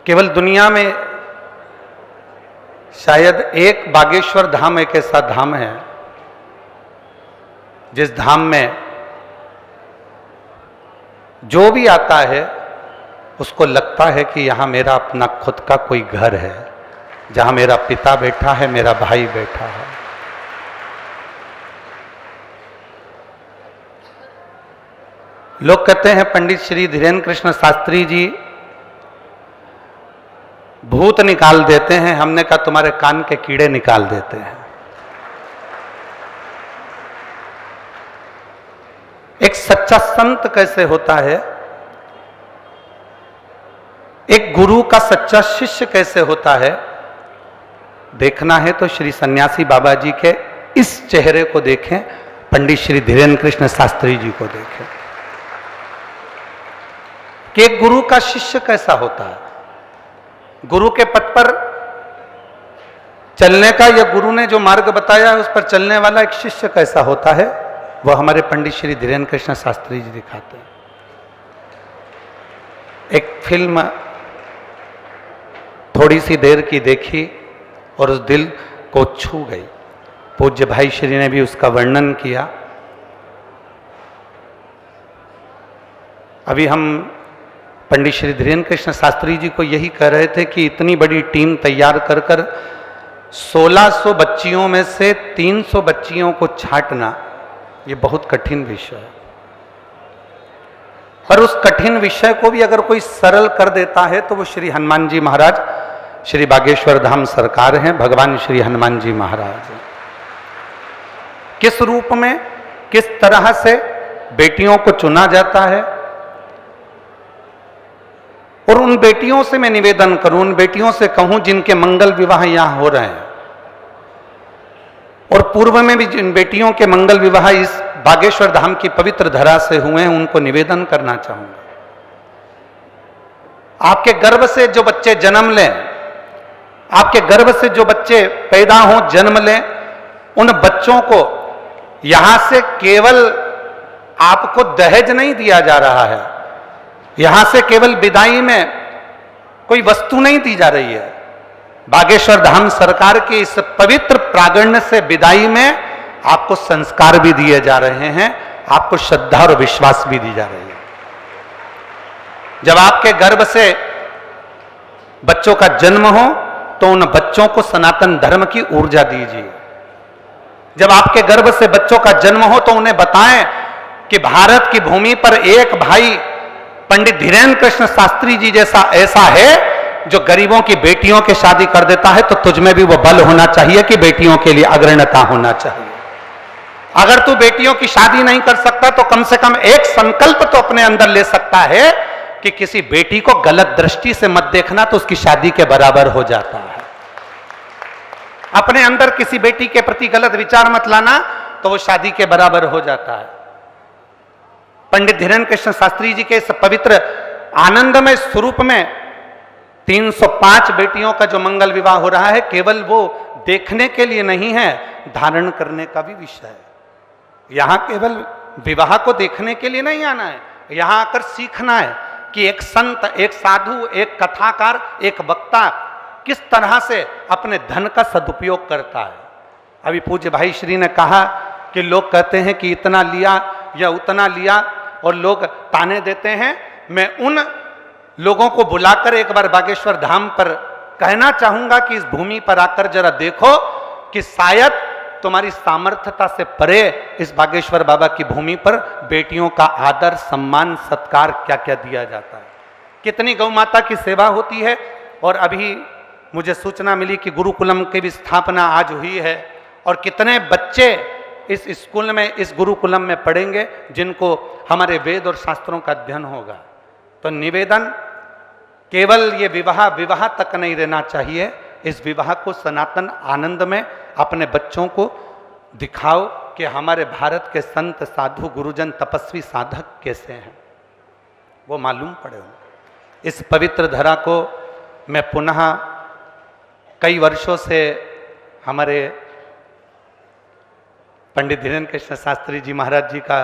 केवल दुनिया में शायद एक बागेश्वर धाम एक ऐसा धाम है जिस धाम में जो भी आता है उसको लगता है कि यहां मेरा अपना खुद का कोई घर है, जहां मेरा पिता बैठा है, मेरा भाई बैठा है। लोग कहते हैं पंडित श्री धीरेन्द्र कृष्ण शास्त्री जी भूत निकाल देते हैं। हमने कहा तुम्हारे कान के कीड़े निकाल देते हैं। एक सच्चा संत कैसे होता है, एक गुरु का सच्चा शिष्य कैसे होता है, देखना है तो श्री सन्यासी बाबा जी के इस चेहरे को देखें, पंडित श्री धीरेन्द्र कृष्ण शास्त्री जी को देखें कि एक गुरु का शिष्य कैसा होता है। गुरु के पथ पर चलने का या गुरु ने जो मार्ग बताया है उस पर चलने वाला एक शिष्य कैसा होता है, वह हमारे पंडित श्री धीरेन्द्र कृष्ण शास्त्री जी दिखाते हैं। एक फिल्म थोड़ी सी देर की देखी और उस दिल को छू गई। पूज्य भाई श्री ने भी उसका वर्णन किया। अभी हम पंडित श्री धीरेन्द्र कृष्ण शास्त्री जी को यही कह रहे थे कि इतनी बड़ी टीम तैयार कर 1600 बच्चियों में से 300 बच्चियों को छांटना ये बहुत कठिन विषय है। पर उस कठिन विषय को भी अगर कोई सरल कर देता है तो वो श्री हनुमान जी महाराज, श्री बागेश्वर धाम सरकार हैं, भगवान श्री हनुमान जी महाराज। किस रूप में, किस तरह से बेटियों को चुना जाता है, और उन बेटियों से मैं निवेदन करूं, उन बेटियों से कहूं जिनके मंगल विवाह यहां हो रहे हैं, और पूर्व में भी जिन बेटियों के मंगल विवाह इस बागेश्वर धाम की पवित्र धरा से हुए हैं, उनको निवेदन करना चाहूंगा। आपके गर्भ से जो बच्चे जन्म लें, आपके गर्भ से जो बच्चे पैदा हों, जन्म लें, उन बच्चों को यहां से केवल आपको दहेज नहीं दिया जा रहा है, यहां से केवल विदाई में कोई वस्तु नहीं दी जा रही है। बागेश्वर धाम सरकार के इस पवित्र प्रांगण से विदाई में आपको संस्कार भी दिए जा रहे हैं, आपको श्रद्धा और विश्वास भी दी जा रही है। जब आपके गर्भ से बच्चों का जन्म हो तो उन बच्चों को सनातन धर्म की ऊर्जा दीजिए। जब आपके गर्भ से बच्चों का जन्म हो तो उन्हें बताएं कि भारत की भूमि पर एक भाई पंडित धीरेन्द्र कृष्ण शास्त्री जी जैसा ऐसा है जो गरीबों की बेटियों की शादी कर देता है, तो तुझमें भी वो बल होना चाहिए कि बेटियों के लिए अग्रणता होना चाहिए। अगर तू बेटियों की शादी नहीं कर सकता तो कम से कम एक संकल्प तो अपने अंदर ले सकता है कि किसी बेटी को गलत दृष्टि से मत देखना, तो उसकी शादी के बराबर हो जाता है। अपने अंदर किसी बेटी के प्रति गलत विचार मत लाना, तो वो शादी के बराबर हो जाता है। पंडित धीरेन्द्र कृष्ण शास्त्री जी के इस पवित्र आनंदमय स्वरूप में 305 बेटियों का जो मंगल विवाह हो रहा है, केवल वो देखने के लिए नहीं है, धारण करने का भी विषय है। यहां केवल विवाह को देखने के लिए नहीं आना है, यहां आकर सीखना है कि एक संत, एक साधु, एक कथाकार, एक वक्ता किस तरह से अपने धन का सदुपयोग करता है। अभी पूज्य भाई श्री ने कहा कि लोग कहते हैं कि इतना लिया या उतना लिया, और लोग ताने देते हैं। मैं उन लोगों को बुलाकर एक बार बागेश्वर धाम पर कहना चाहूंगा कि इस भूमि पर आकर जरा देखो कि शायद तुम्हारी सामर्थ्यता से परे इस बागेश्वर बाबा की भूमि पर बेटियों का आदर, सम्मान, सत्कार क्या क्या दिया जाता है, कितनी गौ माता की सेवा होती है। और अभी मुझे सूचना मिली कि गुरुकुलम की भी स्थापना आज हुई है, और कितने बच्चे इस स्कूल में, इस गुरुकुलम में पढ़ेंगे जिनको हमारे वेद और शास्त्रों का अध्ययन होगा। तो निवेदन, केवल ये विवाह तक नहीं रहना चाहिए, इस विवाह को सनातन आनंद में अपने बच्चों को दिखाओ कि हमारे भारत के संत, साधु, गुरुजन, तपस्वी, साधक कैसे हैं, वो मालूम पड़े। इस पवित्र धरा को मैं पुनः कई वर्षों से हमारे पंडित धीरेन्द्र कृष्ण शास्त्री जी महाराज जी का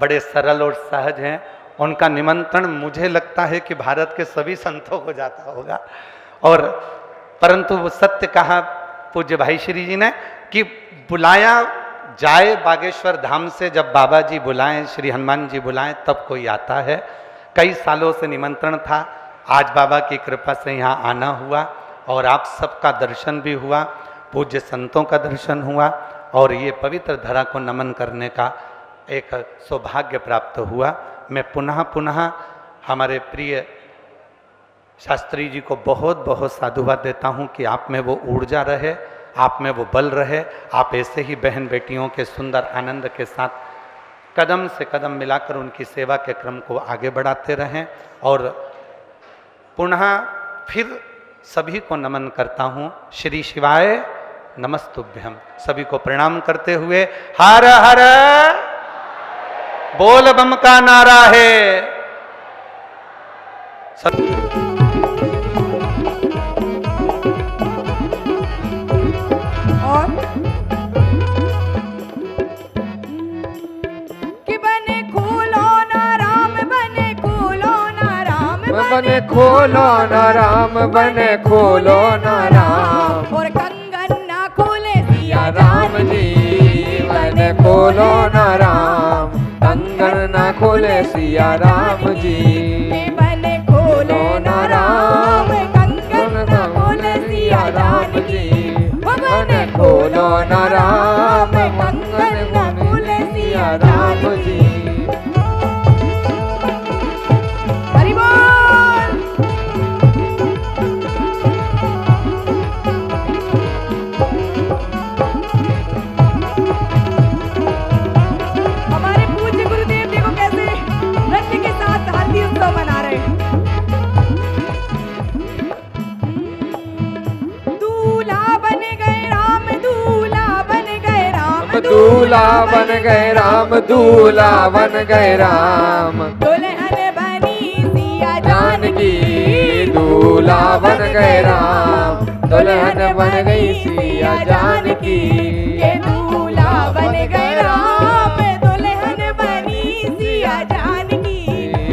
बड़े सरल और सहज हैं उनका निमंत्रण मुझे लगता है कि भारत के सभी संतों को जाता होगा। और परंतु वो सत्य कहा पूज्य भाई श्री जी ने कि बुलाया जाए बागेश्वर धाम से, जब बाबा जी बुलाएं, श्री हनुमान जी बुलाएं, तब कोई आता है। कई सालों से निमंत्रण था, आज बाबा की कृपा से यहाँ आना हुआ और आप सबका दर्शन भी हुआ, पूज्य संतों का दर्शन हुआ और ये पवित्र धरा को नमन करने का एक सौभाग्य प्राप्त हुआ। मैं पुनः पुनः हमारे प्रिय शास्त्री जी को बहुत बहुत साधुवाद देता हूँ कि आप में वो ऊर्जा रहे, आप में वो बल रहे, आप ऐसे ही बहन बेटियों के सुंदर आनंद के साथ कदम से कदम मिलाकर उनकी सेवा के क्रम को आगे बढ़ाते रहें। और पुनः फिर सभी को नमन करता हूँ। श्री शिवाय नमस्तुभ्यम। सभी को प्रणाम करते हुए हर हर बोल बम का नारा है। और कि बने खोलो ना राम, बने खोलो ना राम, बने खोलो ना राम, बने खोलो ना राम, और कंगन ना खोले सिया राम जी, बने खोलो ना राम, कंगन ना खोले सिया राम जी, बने खोलो ना राम, कंगन ना खोले सिया राम जी, बने खोलो ना राम, कंगन ना खोले सिया राम जी। हरि बोल। हमारे पूज्य गुरुदेव देखो कैसे नृत्य के साथ हल्दी उत्सव मना रहे हैं। दूल्हा बन गए राम, दूल्हा बन गए राम, दूल्हा बन गए राम, दूल्हा बन गए राम, दुल्हन बनी सिया जानकी, दूल्हा बन गए राम, दुल्हन बन गई सिया जानकी, ये दूल्हा बन गए राम, दुल्हन बनी सिया जानकी,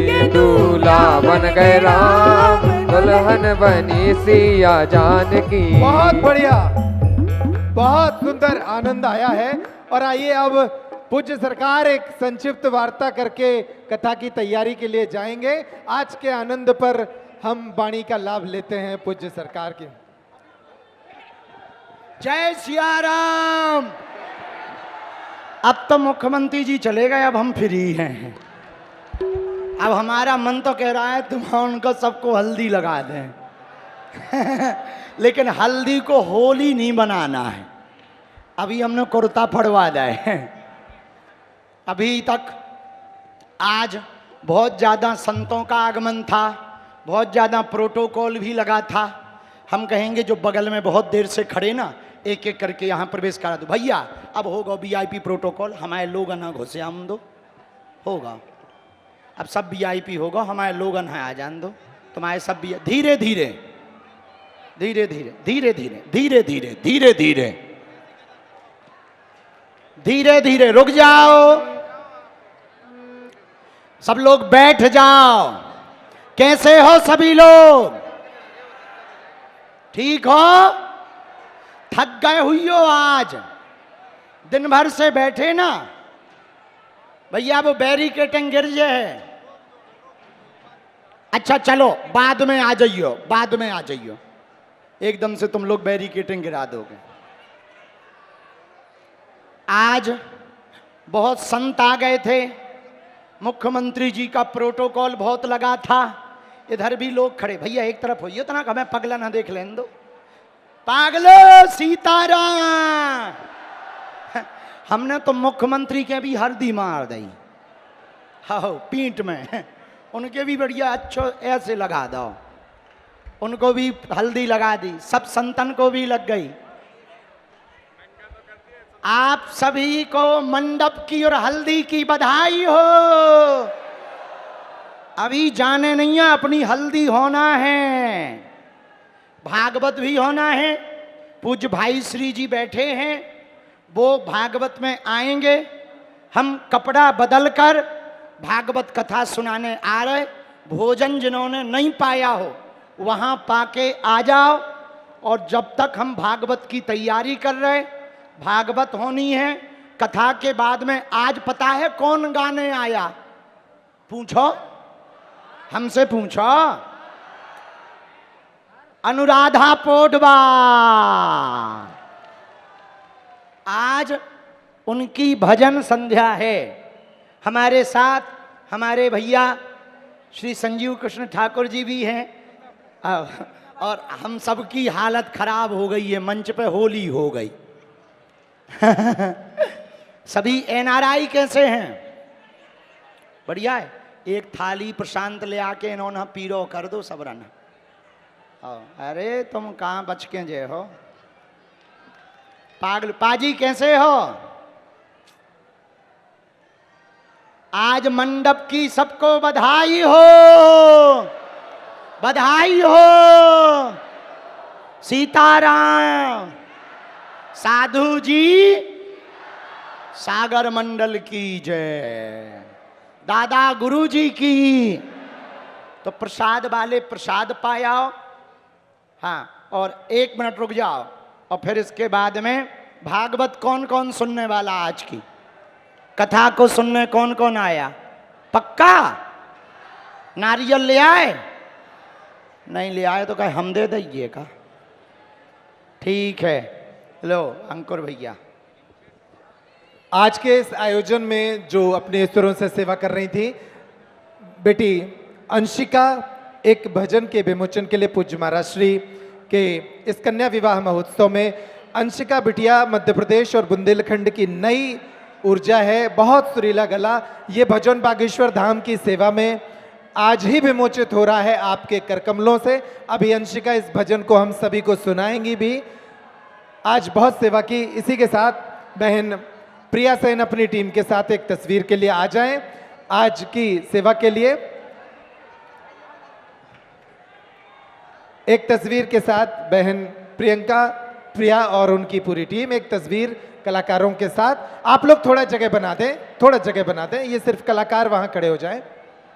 ये दूल्हा बन गए राम, दुल्हन बनी सिया जानकी। बहुत बढ़िया, बहुत सुंदर, आनंद आया है। और आइए अब पूज्य सरकार एक संक्षिप्त वार्ता करके कथा की तैयारी के लिए जाएंगे। आज के आनंद पर हम वाणी का लाभ लेते हैं पूज्य सरकार के। जय सिया राम। अब तो मुख्यमंत्री जी चले गए, अब हम फ्री हैं। अब हमारा मन तो कह रहा है तुम उनको सबको हल्दी लगा दें लेकिन हल्दी को होली नहीं बनाना है। अभी हमने कुर्ता फड़वा दिए। अभी तक आज बहुत ज़्यादा संतों का आगमन था, बहुत ज़्यादा प्रोटोकॉल भी लगा था। हम कहेंगे जो बगल में बहुत देर से खड़े ना, एक एक करके यहाँ प्रवेश करा दो भैया। अब होगा वीआईपी प्रोटोकॉल, हमारे लोग ना घुसे आम दो, होगा अब सब वीआईपी होगा, हमारे लोग ना आ जान दो, तुम्हारे सब धीरे धीरे धीरे धीरे धीरे धीरे धीरे धीरे धीरे धीरे धीरे धीरे रुक जाओ, सब लोग बैठ जाओ। कैसे हो सभी लोग? ठीक हो? थक गए हुई हो? आज दिन भर से बैठे ना भैया, वो बैरिकेटिंग गिर जाए। अच्छा चलो बाद में आ जाइयो, बाद में आ जाइयो, एकदम से तुम लोग बैरिकेटिंग गिरा दोगे। आज बहुत संत आ गए थे, मुख्यमंत्री जी का प्रोटोकॉल बहुत लगा था। इधर भी लोग खड़े, भैया एक तरफ होइए तो ना, हमें पगला ना देख लें दो। पागलो सीताराम। हमने तो मुख्यमंत्री के भी हल्दी मार दी, हाँ पीठ में, उनके भी बढ़िया अच्छो ऐसे लगा दो, उनको भी हल्दी लगा दी, सब संतन को भी लग गई। आप सभी को मंडप की और हल्दी की बधाई हो। अभी जाने नहीं है, अपनी हल्दी होना है, भागवत भी होना है। पूज्य भाई श्री जी बैठे हैं, वो भागवत में आएंगे। हम कपड़ा बदलकर भागवत कथा सुनाने आ रहे, भोजन जिन्होंने नहीं पाया हो वहां पाके आ जाओ। और जब तक हम भागवत की तैयारी कर रहे, भागवत होनी है, कथा के बाद में आज पता है कौन गाने आया? पूछो, हमसे पूछो। अनुराधा पोडवा। आज उनकी भजन संध्या है। हमारे साथ हमारे भैया श्री संजीव कृष्ण ठाकुर जी भी हैं। और हम सबकी हालत खराब हो गई है, मंच पे होली हो गई। सभी एनआरआई कैसे हैं? बढ़िया है। एक थाली प्रशांत ले आके इन्होंने पीरो कर दो सब रन। अरे तुम कहाँ बच के जे हो पागल। पाजी कैसे हो? आज मंडप की सबको बधाई हो, बधाई हो। सीताराम। साधु जी सागर मंडल की जय। दादा गुरु जी की। तो प्रसाद वाले प्रसाद पायाओ। हाँ, और 1 मिनट रुक जाओ और फिर इसके बाद में भागवत कौन कौन सुनने वाला? आज की कथा को सुनने कौन कौन आया? पक्का? नारियल ले आए? नहीं ले आए तो कहे हम दे दीजिए का। ठीक है, लो अंकुर भैया। आज के इस आयोजन में जो अपने स्तरों से सेवा कर रही थी बेटी अंशिका, एक भजन के विमोचन के लिए पूज्य महाराज श्री के इस कन्या विवाह महोत्सव में अंशिका बिटिया मध्य प्रदेश और बुंदेलखंड की नई ऊर्जा है, बहुत सुरीला गला। ये भजन बागेश्वर धाम की सेवा में आज ही विमोचित हो रहा है आपके करकमलों से। अभी अंशिका इस भजन को हम सभी को सुनाएंगी भी। आज बहुत सेवा की। इसी के साथ बहन प्रिया सेन अपनी टीम के साथ एक तस्वीर के लिए आ जाएं। आज की सेवा के लिए एक तस्वीर के साथ बहन प्रियंका, प्रिया और उनकी पूरी टीम एक तस्वीर कलाकारों के साथ। आप लोग थोड़ा जगह बना दें, थोड़ा जगह बना दें। ये सिर्फ कलाकार वहां खड़े हो जाएं।